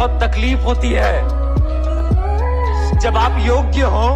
बहुत तकलीफ होती है जब आप योग्य हो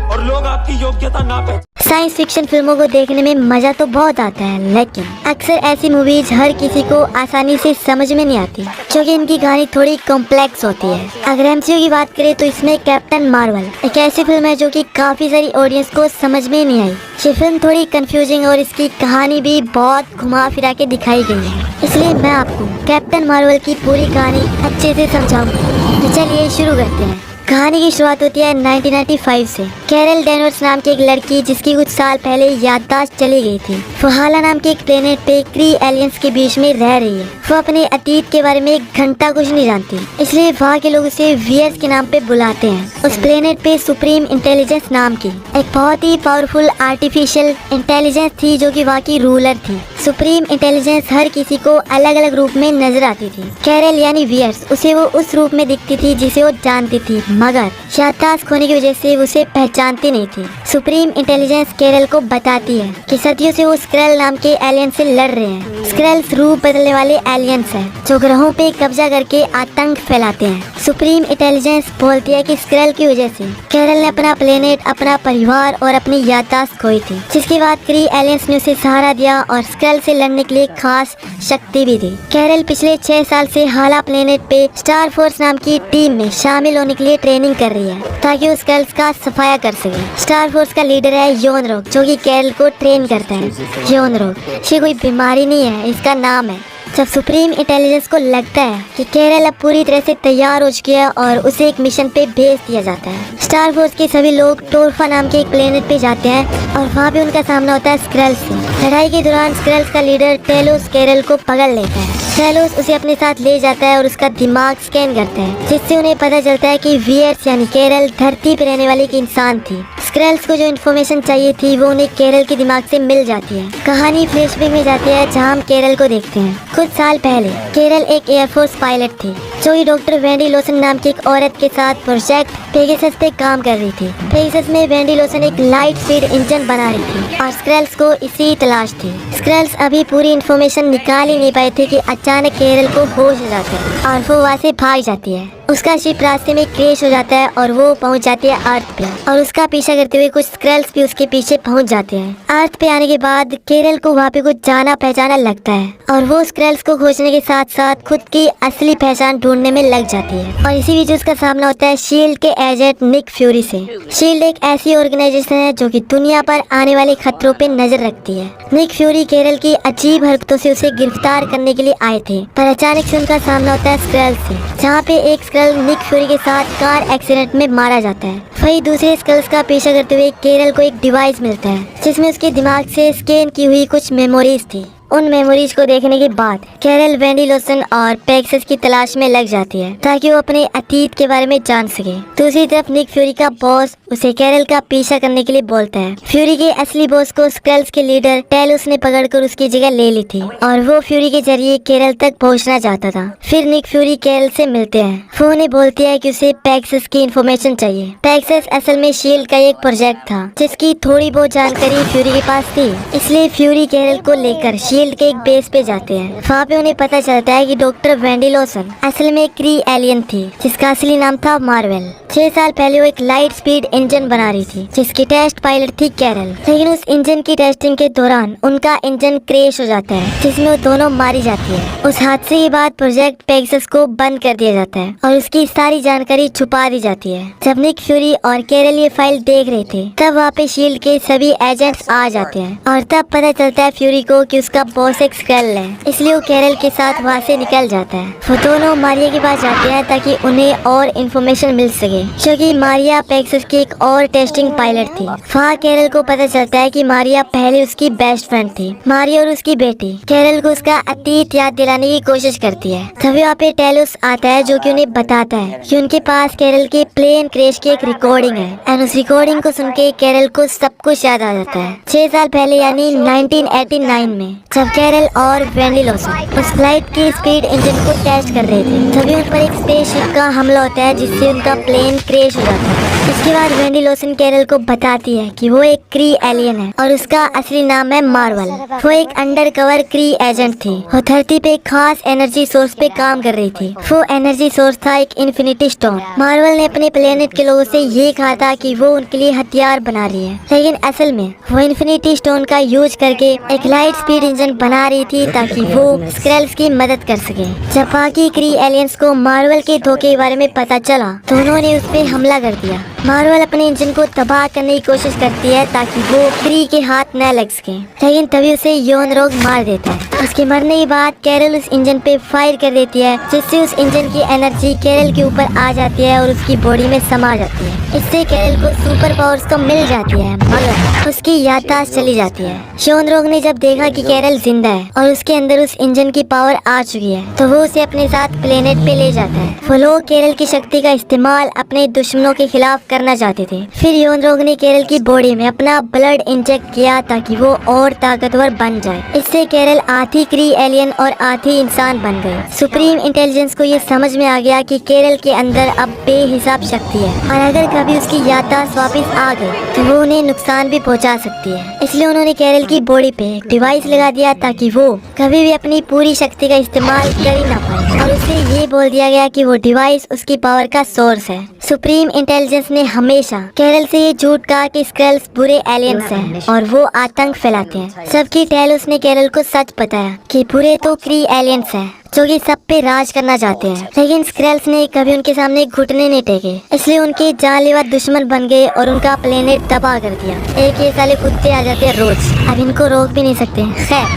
और लोग आपकी योग्यता ना पहचाने। साइंस फिक्शन फिल्मों को देखने में मजा तो बहुत आता है, लेकिन अक्सर ऐसी मूवीज हर किसी को आसानी से समझ में नहीं आती क्योंकि इनकी कहानी थोड़ी कॉम्प्लेक्स होती है। अगर एमसीयू की बात करें तो इसमें कैप्टन मार्वल एक ऐसी फिल्म है जो कि काफी सारी ऑडियंस को समझ में नहीं आई। ये फिल्म थोड़ी कंफ्यूजिंग और इसकी कहानी भी बहुत घुमा फिरा के दिखाई गई है, इसलिए मैं आपको कैप्टन मार्वल की पूरी कहानी अच्छे से समझाऊंगा। तो चलिए शुरू करते हैं। कहानी की शुरुआत होती है 1995 से। कैरल डेनवर्स नाम की एक लड़की जिसकी कुछ साल पहले याददाश्त चली गई थी, वो हाला नाम के एक प्लेनेट पे क्री एलियंस के बीच में रह रही है। वो अपने अतीत के बारे में एक घंटा कुछ नहीं जानती, इसलिए वहाँ के लोग उसे वियर्स के नाम पे बुलाते हैं। उस प्लेनेट पे सुप्रीम इंटेलिजेंस नाम की एक बहुत ही पावरफुल आर्टिफिशियल इंटेलिजेंस थी जो कि वहाँ की रूलर थी। सुप्रीम इंटेलिजेंस हर किसी को अलग अलग रूप में नजर आती थी। कैरल यानी वियर्स उसे वो उस रूप में दिखती थी जिसे वो जानती थी, मगर याददाश्त खोने की वजह से उसे पहचानती नहीं थी। सुप्रीम इंटेलिजेंस कैरल को बताती है कि सदियों से वो स्क्रैल नाम के एलियन से लड़ रहे हैं। स्क्रैल्स रूप बदलने वाले एलियंस हैं जो ग्रहों पे कब्जा करके आतंक फैलाते हैं। सुप्रीम इंटेलिजेंस बोलती है कि स्क्रैल की वजह से कैरल ने अपना प्लेनेट, अपना परिवार और अपनी याददाश्त खोई थी, जिसके बाद क्री एलियंस ने उसे सहारा दिया और स्क्रैल से लड़ने के लिए खास शक्ति भी दी। कैरल पिछले 6 साल से हाला प्लेनेट पे स्टार फोर्स नाम की टीम में शामिल होने के लिए ट्रेनिंग कर रही है ताकि वो स्क्रैल्स का सफाया कर सके। स्टार फोर्स का लीडर है योनरोक जो कि कैरल को ट्रेन करता है। योनरोक ये कोई बीमारी नहीं है, इसका नाम है। जब सुप्रीम इंटेलिजेंस को लगता है कि कैरल अब पूरी तरह से तैयार हो चुकी है और उसे एक मिशन पे भेज दिया जाता है। स्टार फोर्स के सभी लोग टोरफा नाम के एक प्लेनेट पे जाते हैं और वहाँ पे उनका सामना होता है स्क्रैल्स से। लड़ाई के दौरान स्क्रैल्स का लीडर टेलोस कैरल को पकड़ लेता है। टेलोस उसे अपने साथ ले जाता है और उसका दिमाग स्कैन करता है, जिससे उन्हें पता चलता है कि वियर्स यानी कैरल धरती पे रहने वाली एक इंसान थी। स्क्रैल्स को जो इन्फॉर्मेशन चाहिए थी वो उन्हें कैरल के दिमाग से मिल जाती है। कहानी फ्लैशबैक में जाती है जहाँ हम कैरल को देखते हैं। कुछ साल पहले कैरल एक एयरफोर्स पायलट थी जो कि डॉक्टर वेंडी लोसन नाम की एक औरत के साथ प्रोजेक्ट पेगासस पे काम कर रही थी। पेगासस में वेंडी लोसन एक लाइट स्पीड इंजन बना रही थी और स्क्रैल्स को इसी तलाश थी। स्क्रैल्स अभी पूरी इन्फॉर्मेशन निकाल ही नहीं पाए थे कि अचानक कैरल को होश हो जाता है और वो वहाँ से भाग जाती है। उसका शिप रास्ते में क्रैश हो जाता है और वो पहुंच जाती है अर्थ पे और उसका पीछा करते हुए कुछ स्क्रैल्स भी उसके पीछे पहुंच जाते हैं। अर्थ पे आने के बाद कैरल को वहाँ पे कुछ जाना पहचाना लगता है और वो स्क्रैल्स को खोजने के साथ साथ खुद की असली पहचान ढूंढने में लग जाती है। और इसी बीच उसका सामना होता है शील्ड के एजेंट निक फ्यूरी से। शील्ड एक ऐसी ऑर्गेनाइजेशन है जो कि दुनिया पर आने वाले खतरों पे नजर रखती है। निक फ्यूरी कैरल की अजीब हरकतों से उसे गिरफ्तार करने के लिए आए थे, पर अचानक से उनका सामना होता है स्क्रैल्स से, जहाँ पे एक स्क्रैल निक फ्यूरी के साथ कार एक्सीडेंट में मारा जाता है। वही दूसरे स्क्रैल्स का पीछा करते हुए कैरल को एक डिवाइस मिलता है जिसमें उसके दिमाग से स्कैन की हुई कुछ मेमोरीज थी। उन मेमोरीज को देखने के बाद कैरल वेंडी लोसन और पेगासस की तलाश में लग जाती है ताकि वो अपने अतीत के बारे में जान सके। दूसरी तरफ निक फ्यूरी का बॉस उसे कैरल का पीछा करने के लिए बोलता है। फ्यूरी के असली बॉस को स्क्रैल्स के लीडर टेलोस ने पकड़कर उसकी जगह ले ली थी और वो फ्यूरी के जरिए कैरल तक पहुंचना चाहता था। फिर निक फ्यूरी कैरल से मिलते हैं। वो उन्हें बोलती है कि उसे पेगासस की इन्फॉर्मेशन चाहिए। पेगासस असल में शील्ड का एक प्रोजेक्ट था जिसकी थोड़ी बहुत जानकारी फ्यूरी के पास थी, इसलिए फ्यूरी कैरल को लेकर शील्ड के एक बेस पे जाते हैं। वहाँ पे उन्हें पता चलता है कि डॉक्टर वेंडी लोसन असल में क्री एलियन थी जिसका असली नाम था मार्वेल। 6 साल पहले वो एक लाइट स्पीड इंजन बना रही थी जिसकी टेस्ट पायलट थी कैरल, लेकिन उस इंजन की टेस्टिंग के दौरान उनका इंजन क्रैश हो जाता है जिसमें वो दोनों मारी जाती है। उस हादसे के बाद प्रोजेक्ट पेगासस को बंद कर दिया जाता है और उसकी सारी जानकारी छुपा दी जाती है। जब निक फ्यूरी और कैरल ये फाइल देख रहे थे तब वहाँ पे शील्ड के सभी एजेंट्स आ जाते हैं और तब पता चलता है फ्यूरी को कि उसका बॉस एक स्क्रैल है, इसलिए वो कैरल के साथ वहाँ से निकल जाता है। वो दोनों मारिया के पास जाते हैं ताकि उन्हें और इन्फॉर्मेशन मिल सके क्योंकि मारिया पेगासस की एक और टेस्टिंग पायलट थी। वहाँ कैरल को पता चलता है कि मारिया पहले उसकी बेस्ट फ्रेंड थी। मारिया और उसकी बेटी कैरल को उसका अतीत याद दिलाने की कोशिश करती है। तभी वहाँ पे टेलोस आता है जो कि उन्हें बताता है कि उनके पास कैरल के प्लेन क्रैश की एक रिकॉर्डिंग है और उस रिकॉर्डिंग को सुन के कैरल को सब कुछ याद आ जाता है। 6 साल पहले यानी 1989 में जब कैरल और वेंडी लॉसन उस फ्लाइट की स्पीड इंजन को टेस्ट कर रहे थे, तभी उन पर एक स्पेसशिप का हमला होता है जिससे उनका प्लेन क्रैश हो जाता है। इसके बाद वेंडी लॉसन कैरल को बताती है कि वो एक क्री एलियन है और उसका असली नाम है मार्वल। वो एक अंडरकवर क्री एजेंट थी। वो धरती पे एक खास एनर्जी सोर्स पे काम कर रही थी। वो एनर्जी सोर्स था एक इन्फिनिटी स्टोन। मार्वल ने अपने प्लेनेट के लोगों से ये कहा था कि वो उनके लिए हथियार बना रही है, लेकिन असल में वो इन्फिनिटी स्टोन का यूज करके एक लाइट स्पीड इंजन बना रही थी ताकि वो स्क्रैल्स की मदद कर सके। जब बाकी क्री एलियंस को मार्वल के धोखे के बारे में पता चला तो उन्होंने उस पर हमला कर दिया। मार्वल अपने इंजन को तबाह करने की कोशिश करती है ताकि वो क्री के हाथ न लग सके, लेकिन तभी उसे यौन रोग मार देता है। उसके मरने के बाद कैरल उस इंजन पे फायर कर देती है, जिससे उस इंजन की एनर्जी कैरल के ऊपर आ जाती है और उसकी बॉडी में समा जाती है। इससे कैरल को सुपर पावर्स तो मिल जाती है, मगर उसकी याददाश्त चली जाती है। यौन रोग ने जब देखा कि कैरल जिंदा है और उसके अंदर उस इंजन की पावर आ चुकी है, तो वो उसे अपने साथ प्लेनेट पे ले जाता है। वो लोग कैरल की शक्ति का इस्तेमाल अपने दुश्मनों के खिलाफ करना चाहते थे। फिर यौन रोग ने कैरल की बॉडी में अपना ब्लड इंजेक्ट किया ताकि वो और ताकतवर बन जाए। इससे कैरल आधी क्री एलियन और आधी इंसान बन गई। सुप्रीम इंटेलिजेंस को ये समझ में आ गया कि कैरल के अंदर अब बेहिसाब शक्ति है और अगर कभी उसकी याददाश्त वापस आ गई तो वो उन्हें नुकसान भी पहुंचा सकती है। इसलिए उन्होंने कैरल की बॉडी पे एक डिवाइस लगा दिया ताकि वो कभी भी अपनी पूरी शक्ति का इस्तेमाल कर ही ना पाए, और उसे ये बोल दिया गया कि वो डिवाइस उसकी पावर का सोर्स है। सुप्रीम इंटेलिजेंस ने हमेशा कैरल से ये झूठ कहा कि स्क्रैल्स बुरे एलियंस हैं और वो आतंक फैलाते हैं, जबकि टेलोस ने कैरल को सच बताया कि बुरे तो क्री एलियंस हैं जो कि सब पे राज करना चाहते हैं, लेकिन स्क्रैल्स ने कभी उनके सामने घुटने नहीं टेके, इसलिए उनके जानलेवा दुश्मन बन गए और उनका प्लेनेट तबाह कर दिया। एक ये साले कुत्ते आ जाते हैं रोज, अब इनको रोक भी नहीं सकते। खैर,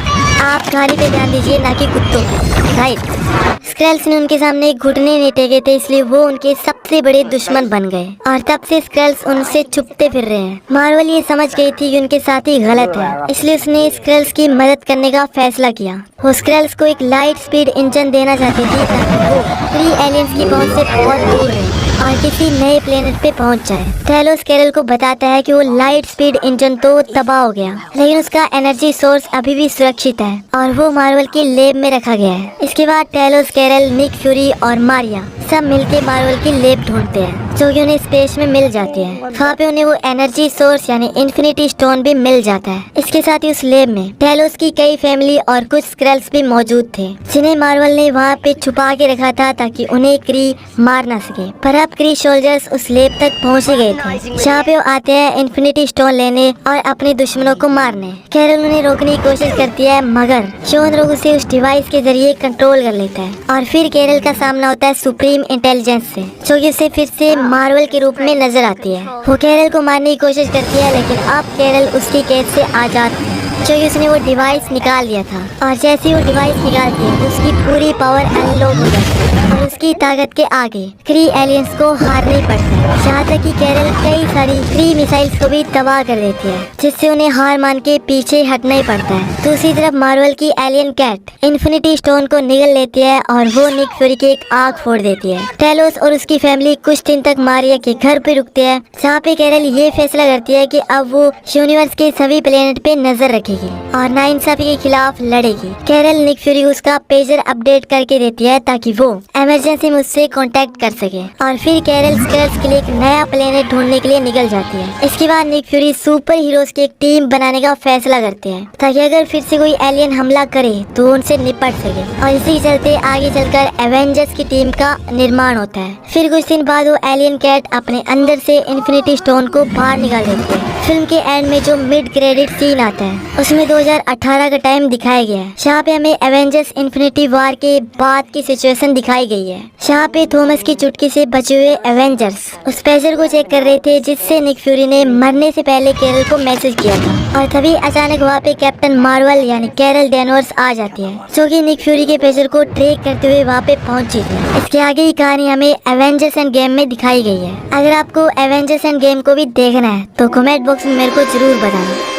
आप कहानी पे ध्यान दीजिए ना कि कुत्तों पे, राइट। स्क्रैल्स ने उनके सामने घुटने नहीं टेके थे, इसलिए वो उनके सबसे बड़े दुश्मन बन गए और तब से स्क्रैल्स उनसे छुपते फिर रहे हैं। मार्वल ये समझ गई थी कि उनके साथी गलत है, इसलिए उसने स्क्रैल्स की मदद करने का फैसला किया। वो स्क्रैल्स को एक लाइट स्पीड इंजन देना चाहती थी ताकि वो क्री एलियंस की पहुंच से बहुत दूर रहे और किसी नए प्लेनेट पे पहुंच जाए। टेलोस कैरल को बताता है कि वो लाइट स्पीड इंजन तो तबाह हो गया, लेकिन उसका एनर्जी सोर्स अभी भी सुरक्षित है और वो मार्वल की लैब में रखा गया है। इसके बाद टेलोस कैरल, निक फ्यूरी और मारिया सब मिलके मार्वल की लैब ढूंढते हैं जो कि उन्हें स्पेस में मिल जाती है। वहाँ पे उन्हें वो एनर्जी सोर्स यानी इन्फिनिटी स्टोन भी मिल जाता है। इसके साथ ही उस लैब में टेलोस की कई फैमिली और कुछ स्क्रैल्स भी मौजूद थे जिन्हें मार्वल ने वहाँ पे छुपा के रखा था ताकि उन्हें क्री मार ना सके। पर अब क्री सोल्जर्स उस लैब तक पहुँच गए थे जहाँ पे वो आते हैं इन्फिनिटी स्टोन लेने और अपने दुश्मनों को मारने। कैरल उन्हें रोकने की कोशिश करती है, मगर यौन रोग उसे उस डिवाइस के जरिए कंट्रोल कर लेता है और फिर कैरल का सामना होता है सुप्रीम इंटेलिजेंस से, जो कि उसे फिर से मार्वल के रूप में नजर आती है। वो कैरल को मारने की कोशिश करती है, लेकिन अब कैरल उसकी कैद से आजाद है, जो कि उसने वो डिवाइस निकाल लिया था। और जैसे ही वो डिवाइस निकालती है उसकी पूरी पावर अनलॉक हो जाती है और उसकी ताकत के आगे क्री एलियंस को हार नहीं पड़ता है। यहाँ तक कि कैरल कई सारी क्री मिसाइल्स को भी तबाह कर देती है, जिससे उन्हें हार मान के पीछे हटना ही पड़ता है। दूसरी तरफ मार्वल की एलियन कैट इन्फिनिटी स्टोन को निगल लेती है और वो निक फ्यूरी की एक आँख फोड़ देती है। टेलोस और उसकी फैमिली कुछ दिन तक मारिया के घर पे रुकते हैं, जहाँ पे कैरल ये फैसला करती है कि अब वो यूनिवर्स के सभी प्लेनेट पे नजर रखेगी और नाइंसाफी के खिलाफ लड़ेगी। कैरल निक फ्यूरी को उसका पेजर अपडेट करके देती है ताकि वो इमरजेंसी में उससे कांटेक्ट कर सके और फिर कैरल स्क्रैल्स के लिए एक नया प्लेनेट ढूंढने के लिए निकल जाती है। इसके बाद निक फ्यूरी सुपर हीरोज की एक टीम बनाने का फैसला करते हैं ताकि अगर फिर से कोई एलियन हमला करे तो उनसे निपट सके, और इसी चलते आगे चलकर एवेंजर्स की टीम का निर्माण होता है। फिर कुछ दिन बाद वो एलियन कैट अपने अंदर से इन्फिनिटी स्टोन को बाहर निकाल देती है। फिल्म के एंड में जो मिड क्रेडिट सीन आता है उसमें 2018 का टाइम दिखाया गया है, जहाँ पे हमें एवेंजर्स इन्फिनिटी वॉर के बाद की सिचुएशन दिखाई गई है। जहाँ पे थॉमस की चुटकी से बचे हुए एवेंजर्स उस पेजर को चेक कर रहे थे जिससे निक फ्यूरी ने मरने से पहले कैरल को मैसेज किया था, और तभी अचानक वहाँ पे कैप्टन मार्वल यानी कैरल डेनवर्स आ जाती है, जो कि निक फ्यूरी के पेजर को ट्रैक करते हुए वहाँ पे पहुंची थी। इसके आगे की कहानी हमें एवेंजर्स एंड गेम में दिखाई गई है। अगर आपको एवेंजर्स एंड गेम को भी देखना है तो कमेंट बॉक्स में मेरे को जरूर बताना।